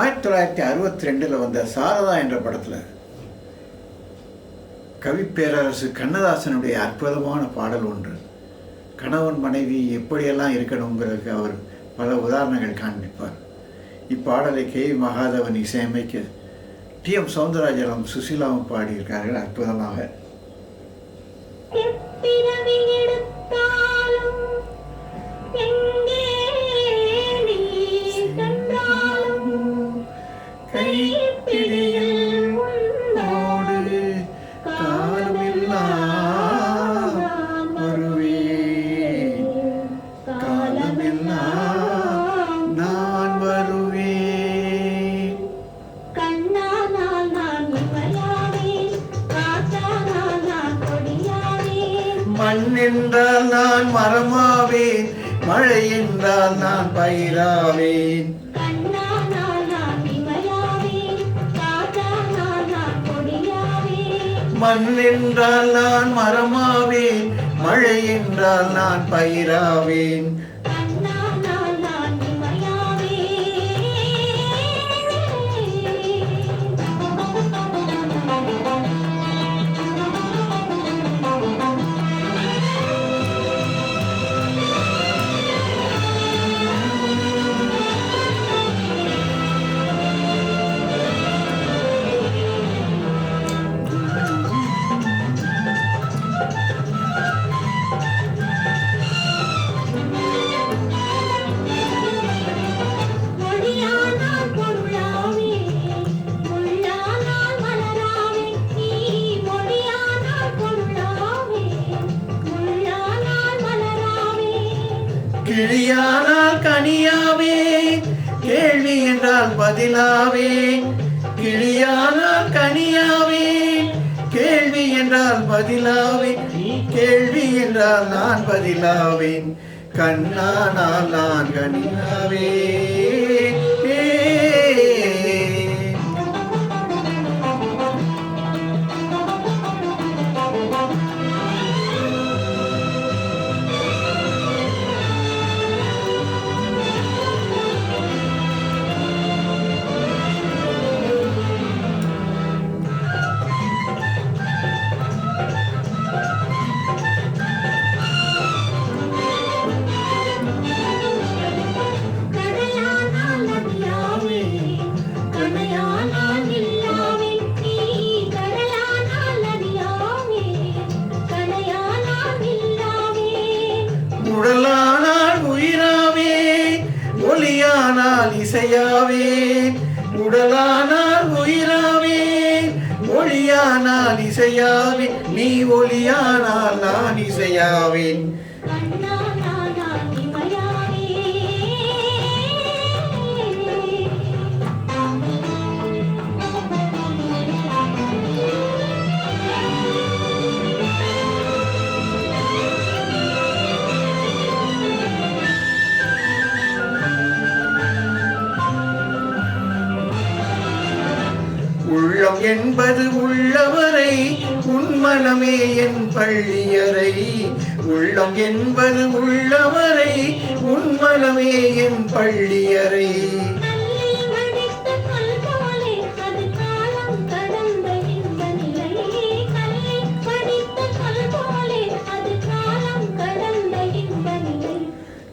1962 வந்த சாரதா என்ற படத்தில் கவி பேரரசு கண்ணதாசனுடைய அற்புதமான பாடல் ஒன்று. கணவன் மனைவி எப்படியெல்லாம் இருக்கணுங்கிறதுக்கு அவர் பல உதாரணங்கள் காண்பிப்பார். இப்பாடலை கே மகாதேவன் இசையமைக்க டி.எம். சௌந்தரராஜனும் சுசீலாவும் பாடியிருக்கார்கள் அற்புதமாக. மண் என்றால் நான் மரமாவேன், மழை என்றால் நான் பயிராவேன். மண் என்றால் நான் மரமாவேன், மழை என்றால் நான் பயிராவேன். கிளியானால் கனியாவே, கேள்வி என்றால் பதிலாவே. கிளியானால் கனியாவே, கேள்வி என்றால் பதிலாவே. கேள்வி என்றால் நான் பதிலாவேன், கண்ணானால் நான் கனியாவே. உடலானால் உயிராவே, ஒளியானால் இசையாவே. உடலானால் உயிராவே, ஒளியானால் இசையாவே. நீ ஒளியானால் நான் இசையாவேன். உள்ளம் என்பது உள்ளவரை, உன்மனமே என் பள்ளியறை. உள்ளம் என்பது உள்ளவரை, உன்மனமே என் பள்ளியறை.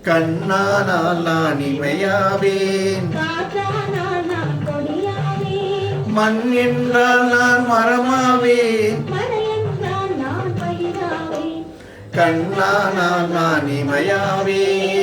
கண்ணானால் நான் இமையாவேன், மண் என்றால் நான் மரமாவேன். கண்ணானால் நான் இமையாவேன்.